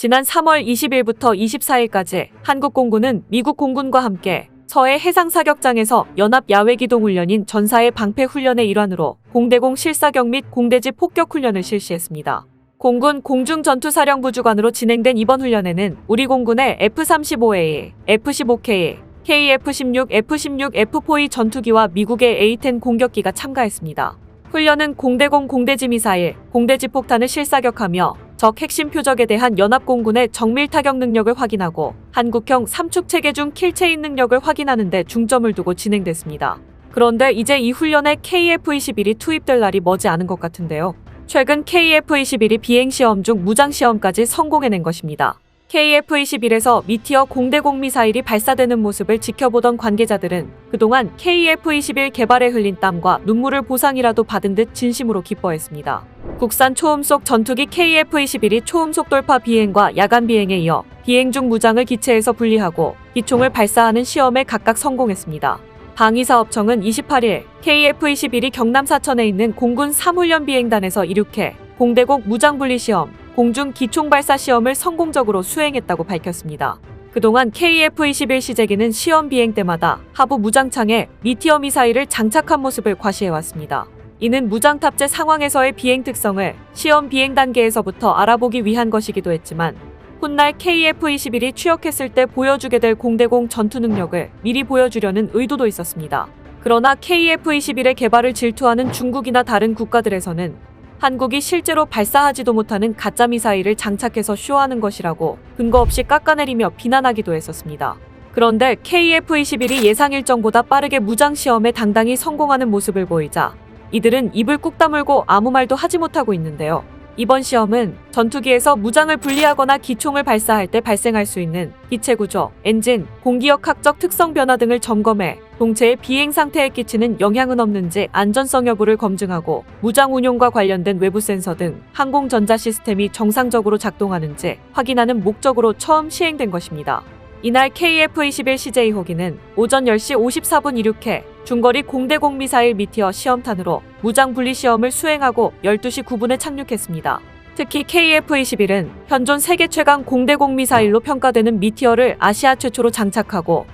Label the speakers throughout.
Speaker 1: 지난 3월 20일부터 24일까지 한국 공군은 미국 공군과 함께 서해 해상사격장에서 연합야외기동훈련인 전사의 방패훈련의 일환으로 공대공 실사격 및 공대지 폭격훈련을 실시했습니다. 공군 공중전투사령부 주관으로 진행된 이번 훈련에는 우리 공군의 F-35A, F-15K, KF-16, F-16, F-4E 전투기와 미국의 A-10 공격기가 참가했습니다. 훈련은 공대공 공대지 미사일, 공대지 폭탄을 실사격하며 적 핵심 표적에 대한 연합공군의 정밀 타격 능력을 확인하고 한국형 3축 체계 중 킬체인 능력을 확인하는 데 중점을 두고 진행됐습니다. 그런데 이제 이 훈련에 KF-21이 투입될 날이 머지 않은 것 같은데요. 최근 KF-21이 비행시험 중 무장시험까지 성공해낸 것입니다. KF-21에서 미티어 공대공 미사일이 발사되는 모습을 지켜보던 관계자들은 그동안 KF-21 개발에 흘린 땀과 눈물을 보상이라도 받은 듯 진심으로 기뻐했습니다. 국산 초음속 전투기 KF-21이 초음속 돌파 비행과 야간 비행에 이어 비행 중 무장을 기체에서 분리하고 기총을 발사하는 시험에 각각 성공했습니다. 방위사업청은 28일 KF-21이 경남 사천에 있는 공군 3훈련 비행단에서 이륙해 공대공 무장분리시험, 공중 기총발사 시험을 성공적으로 수행했다고 밝혔습니다. 그동안 KF-21 시제기는 시험 비행 때마다 하부 무장창에 미티어 미사일을 장착한 모습을 과시해왔습니다. 이는 무장 탑재 상황에서의 비행 특성을 시험 비행 단계에서부터 알아보기 위한 것이기도 했지만 훗날 KF-21이 취역했을 때 보여주게 될 공대공 전투 능력을 미리 보여주려는 의도도 있었습니다. 그러나 KF-21의 개발을 질투하는 중국이나 다른 국가들에서는 한국이 실제로 발사하지도 못하는 가짜 미사일을 장착해서 쇼하는 것이라고 근거 없이 깎아내리며 비난하기도 했었습니다. 그런데 KF-21이 예상 일정보다 빠르게 무장시험에 당당히 성공하는 모습을 보이자 이들은 입을 꾹 다물고 아무 말도 하지 못하고 있는데요. 이번 시험은 전투기에서 무장을 분리하거나 기총을 발사할 때 발생할 수 있는 기체 구조, 엔진, 공기역학적 특성 변화 등을 점검해 동체의 비행 상태에 끼치는 영향은 없는지 안전성 여부를 검증하고 무장 운용과 관련된 외부 센서 등 항공 전자 시스템이 정상적으로 작동하는지 확인하는 목적으로 처음 시행된 것입니다. 이날 KF-21 CJ-호기는 오전 10시 54분 이륙해 중거리 공대공 미사일 미티어 시험탄으로 무장 분리 시험을 수행하고 12시 9분에 착륙했습니다. 특히 KF-21은 현존 세계 최강 공대공 미사일로 평가되는 미티어를 아시아 최초로 장착하고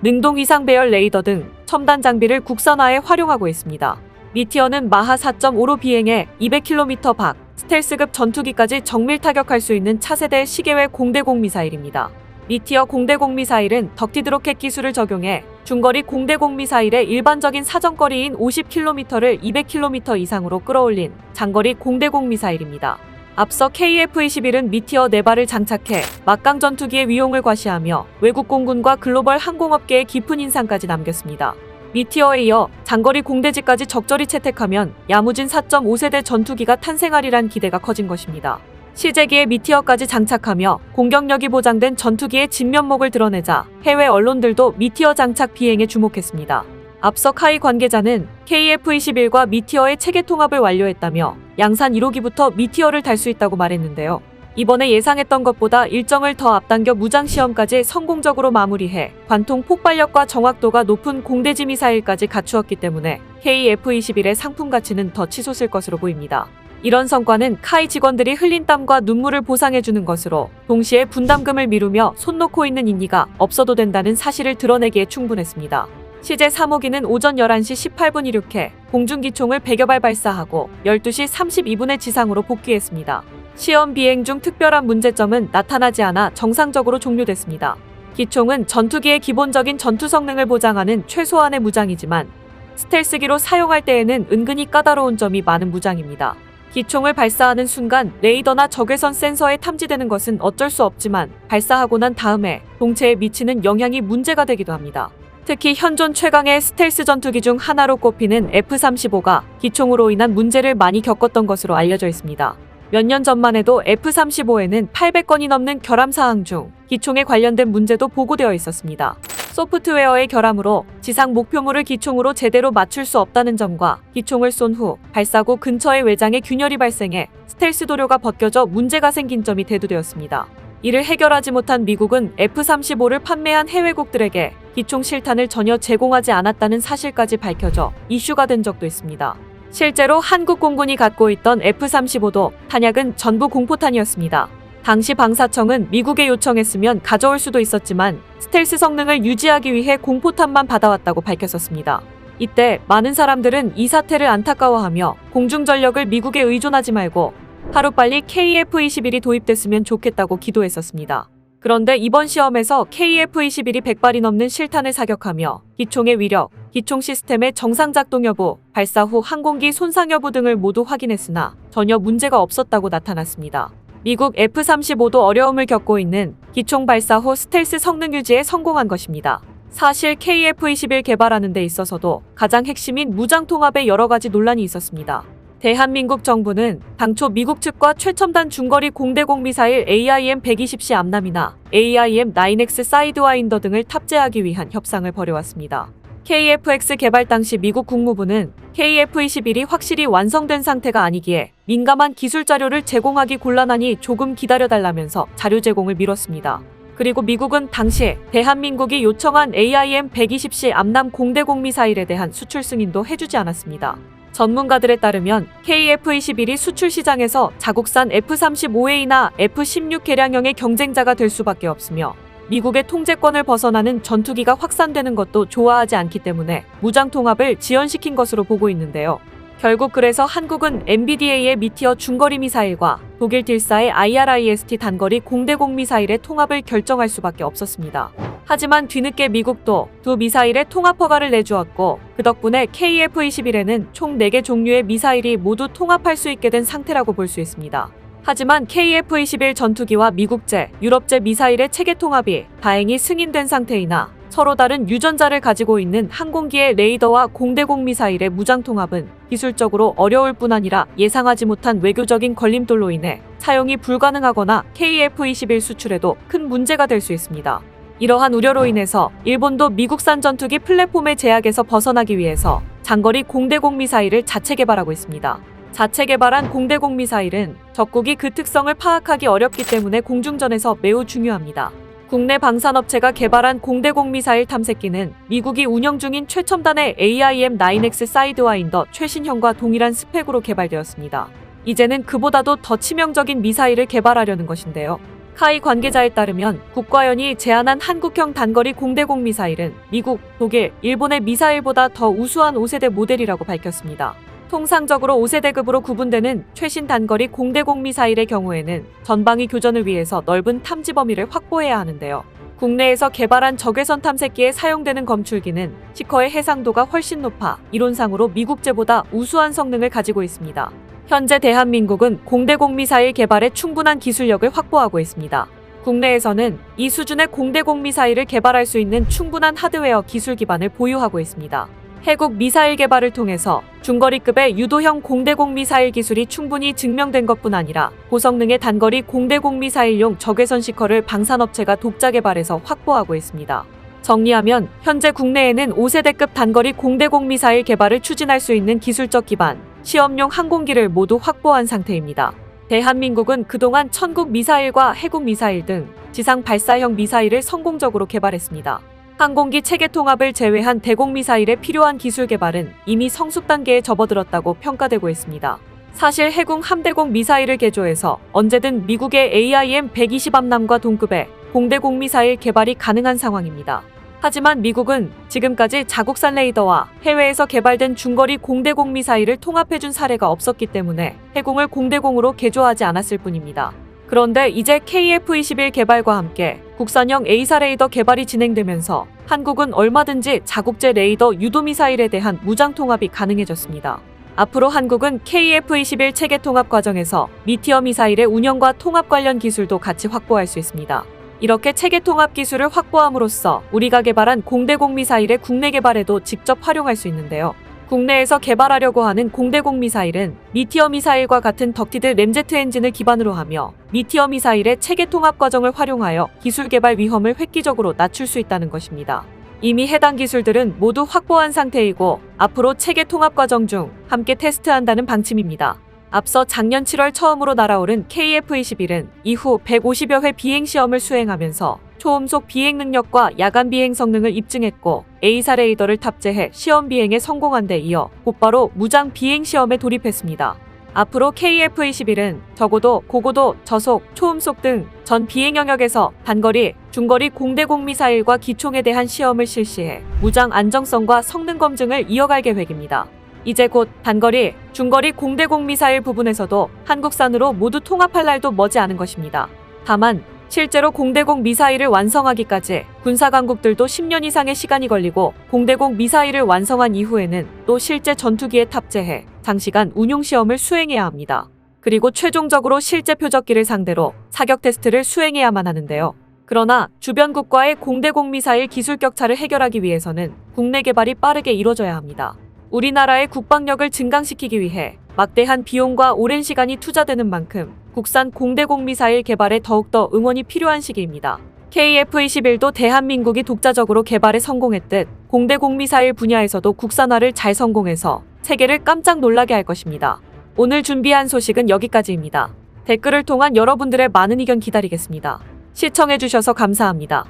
Speaker 1: 능동 위상 배열 레이더 등 첨단 장비를 국산화에 활용하고 있습니다. 미티어는 마하 4.5로 비행해 200km 밖 스텔스급 전투기까지 정밀 타격할 수 있는 차세대 시계외 공대공 미사일입니다. 미티어 공대공 미사일은 덕티드 로켓 기술을 적용해 중거리 공대공 미사일의 일반적인 사정거리인 50km를 200km 이상으로 끌어올린 장거리 공대공 미사일입니다. 앞서 KF-21은 미티어 4발을 장착해 막강 전투기의 위용을 과시하며 외국 공군과 글로벌 항공업계에 깊은 인상까지 남겼습니다. 미티어에 이어 장거리 공대지까지 적절히 채택하면 야무진 4.5세대 전투기가 탄생하리란 기대가 커진 것입니다. 시제기에 미티어까지 장착하며 공격력이 보장된 전투기의 진면목을 드러내자 해외 언론들도 미티어 장착 비행에 주목했습니다. 앞서 카이 관계자는 KF-21과 미티어의 체계 통합을 완료했다며 양산 1호기부터 미티어를 달 수 있다고 말했는데요. 이번에 예상했던 것보다 일정을 더 앞당겨 무장시험까지 성공적으로 마무리해 관통 폭발력과 정확도가 높은 공대지 미사일까지 갖추었기 때문에 KF-21의 상품 가치는 더 치솟을 것으로 보입니다. 이런 성과는 카이 직원들이 흘린 땀과 눈물을 보상해주는 것으로 동시에 분담금을 미루며 손 놓고 있는 인기가 없어도 된다는 사실을 드러내기에 충분했습니다. CJ-3호기는 오전 11시 18분 이륙해 공중기총을 100여 발 발사하고 12시 32분에 지상으로 복귀했습니다. 시험 비행 중 특별한 문제점은 나타나지 않아 정상적으로 종료됐습니다. 기총은 전투기의 기본적인 전투 성능을 보장하는 최소한의 무장이지만 스텔스기로 사용할 때에는 은근히 까다로운 점이 많은 무장입니다. 기총을 발사하는 순간 레이더나 적외선 센서에 탐지되는 것은 어쩔 수 없지만 발사하고 난 다음에 동체에 미치는 영향이 문제가 되기도 합니다. 특히 현존 최강의 스텔스 전투기 중 하나로 꼽히는 F-35가 기총으로 인한 문제를 많이 겪었던 것으로 알려져 있습니다. 몇 년 전만 해도 F-35에는 800건이 넘는 결함 사항 중 기총에 관련된 문제도 보고되어 있었습니다. 소프트웨어의 결함으로 지상 목표물을 기총으로 제대로 맞출 수 없다는 점과 기총을 쏜 후 발사구 근처의 외장에 균열이 발생해 스텔스 도료가 벗겨져 문제가 생긴 점이 대두되었습니다. 이를 해결하지 못한 미국은 F-35를 판매한 해외국들에게 기총 실탄을 전혀 제공하지 않았다는 사실까지 밝혀져 이슈가 된 적도 있습니다. 실제로 한국 공군이 갖고 있던 F-35도 탄약은 전부 공포탄이었습니다. 당시 방사청은 미국에 요청했으면 가져올 수도 있었지만 스텔스 성능을 유지하기 위해 공포탄만 받아왔다고 밝혔었습니다. 이때 많은 사람들은 이 사태를 안타까워하며 공중전력을 미국에 의존하지 말고 하루빨리 KF-21이 도입됐으면 좋겠다고 기도했었습니다. 그런데 이번 시험에서 KF-21이 100발이 넘는 실탄을 사격하며 기총의 위력, 기총 시스템의 정상 작동 여부, 발사 후 항공기 손상 여부 등을 모두 확인했으나 전혀 문제가 없었다고 나타났습니다. 미국 F-35도 어려움을 겪고 있는 기총 발사 후 스텔스 성능 유지에 성공한 것입니다. 사실 KF-21 개발하는 데 있어서도 가장 핵심인 무장 통합에 여러 가지 논란이 있었습니다. 대한민국 정부는 당초 미국 측과 최첨단 중거리 공대공 미사일 AIM-120C 암람이나 AIM-9X 사이드와인더 등을 탑재하기 위한 협상을 벌여왔습니다. KF-X 개발 당시 미국 국무부는 KF-21이 확실히 완성된 상태가 아니기에 민감한 기술 자료를 제공하기 곤란하니 조금 기다려달라면서 자료 제공을 미뤘습니다. 그리고 미국은 당시 대한민국이 요청한 AIM-120C 암람 공대공 미사일에 대한 수출 승인도 해주지 않았습니다. 전문가들에 따르면 KF-21이 수출 시장에서 자국산 F-35A나 F-16 개량형의 경쟁자가 될 수밖에 없으며 미국의 통제권을 벗어나는 전투기가 확산되는 것도 좋아하지 않기 때문에 무장 통합을 지연시킨 것으로 보고 있는데요. 결국 그래서 한국은 MBDA의 미티어 중거리 미사일과 독일 딜사의 IRIS-T 단거리 공대공 미사일의 통합을 결정할 수밖에 없었습니다. 하지만 뒤늦게 미국도 두 미사일의 통합 허가를 내주었고 그 덕분에 KF-21에는 총 4개 종류의 미사일이 모두 통합할 수 있게 된 상태라고 볼 수 있습니다. 하지만 KF-21 전투기와 미국제, 유럽제 미사일의 체계 통합이 다행히 승인된 상태이나 서로 다른 유전자를 가지고 있는 항공기의 레이더와 공대공 미사일의 무장 통합은 기술적으로 어려울 뿐 아니라 예상하지 못한 외교적인 걸림돌로 인해 사용이 불가능하거나 KF-21 수출에도 큰 문제가 될 수 있습니다. 이러한 우려로 인해서 일본도 미국산 전투기 플랫폼의 제약에서 벗어나기 위해서 장거리 공대공 미사일을 자체 개발하고 있습니다. 자체 개발한 공대공 미사일은 적국이 그 특성을 파악하기 어렵기 때문에 공중전에서 매우 중요합니다. 국내 방산업체가 개발한 공대공 미사일 탐색기는 미국이 운영 중인 최첨단의 AIM-9X 사이드와인더 최신형과 동일한 스펙으로 개발되었습니다. 이제는 그보다도 더 치명적인 미사일을 개발하려는 것인데요. 카이 관계자에 따르면 국과연이 제안한 한국형 단거리 공대공 미사일은 미국, 독일, 일본의 미사일보다 더 우수한 5세대 모델이라고 밝혔습니다. 통상적으로 5세대급으로 구분되는 최신 단거리 공대공 미사일의 경우에는 전방위 교전을 위해서 넓은 탐지 범위를 확보해야 하는데요. 국내에서 개발한 적외선 탐색기에 사용되는 검출기는 시커의 해상도가 훨씬 높아 이론상으로 미국제보다 우수한 성능을 가지고 있습니다. 현재 대한민국은 공대공 미사일 개발에 충분한 기술력을 확보하고 있습니다. 국내에서는 이 수준의 공대공 미사일을 개발할 수 있는 충분한 하드웨어 기술 기반을 보유하고 있습니다. 해국 미사일 개발을 통해서 중거리급의 유도형 공대공 미사일 기술이 충분히 증명된 것뿐 아니라 고성능의 단거리 공대공 미사일용 적외선 시커를 방산업체가 독자 개발해서 확보하고 있습니다. 정리하면 현재 국내에는 5세대급 단거리 공대공 미사일 개발을 추진할 수 있는 기술적 기반, 시험용 항공기를 모두 확보한 상태입니다. 대한민국은 그동안 천국 미사일과 해국 미사일 등 지상 발사형 미사일을 성공적으로 개발했습니다. 항공기 체계 통합을 제외한 대공 미사일에 필요한 기술 개발은 이미 성숙 단계에 접어들었다고 평가되고 있습니다. 사실 해군 함대공 미사일을 개조해서 언제든 미국의 AIM-120 암람과 동급의 공대공 미사일 개발이 가능한 상황입니다. 하지만 미국은 지금까지 자국산 레이더와 해외에서 개발된 중거리 공대공 미사일을 통합해준 사례가 없었기 때문에 해공을 공대공으로 개조하지 않았을 뿐입니다. 그런데 이제 KF-21 개발과 함께 국산형 A사 레이더 개발이 진행되면서 한국은 얼마든지 자국제 레이더 유도 미사일에 대한 무장 통합이 가능해졌습니다. 앞으로 한국은 KF-21 체계 통합 과정에서 미티어 미사일의 운영과 통합 관련 기술도 같이 확보할 수 있습니다. 이렇게 체계 통합 기술을 확보함으로써 우리가 개발한 공대공 미사일의 국내 개발에도 직접 활용할 수 있는데요. 국내에서 개발하려고 하는 공대공 미사일은 미티어 미사일과 같은 덕티드 램제트 엔진을 기반으로 하며 미티어 미사일의 체계 통합 과정을 활용하여 기술 개발 위험을 획기적으로 낮출 수 있다는 것입니다. 이미 해당 기술들은 모두 확보한 상태이고 앞으로 체계 통합 과정 중 함께 테스트한다는 방침입니다. 앞서 작년 7월 처음으로 날아오른 KF-21은 이후 150여 회 비행 시험을 수행하면서 초음속 비행 능력과 야간 비행 성능을 입증했고 A사 레이더를 탑재해 시험 비행에 성공한 데 이어 곧바로 무장 비행 시험에 돌입했습니다. 앞으로 KF-21은 적어도 고고도, 저속, 초음속 등 전 비행 영역에서 단거리, 중거리 공대공 미사일과 기총에 대한 시험을 실시해 무장 안정성과 성능 검증을 이어갈 계획입니다. 이제 곧 단거리, 중거리 공대공 미사일 부분에서도 한국산으로 모두 통합할 날도 머지않은 것입니다. 다만 실제로 공대공 미사일을 완성하기까지 군사 강국들도 10년 이상의 시간이 걸리고 공대공 미사일을 완성한 이후에는 또 실제 전투기에 탑재해 장시간 운용 시험을 수행해야 합니다. 그리고 최종적으로 실제 표적기를 상대로 사격 테스트를 수행해야만 하는데요. 그러나 주변국과의 공대공 미사일 기술 격차를 해결하기 위해서는 국내 개발이 빠르게 이뤄져야 합니다. 우리나라의 국방력을 증강시키기 위해 막대한 비용과 오랜 시간이 투자되는 만큼 국산 공대공 미사일 개발에 더욱더 응원이 필요한 시기입니다. KF-21도 대한민국이 독자적으로 개발에 성공했듯 공대공 미사일 분야에서도 국산화를 잘 성공해서 세계를 깜짝 놀라게 할 것입니다. 오늘 준비한 소식은 여기까지입니다. 댓글을 통한 여러분들의 많은 의견 기다리겠습니다. 시청해주셔서 감사합니다.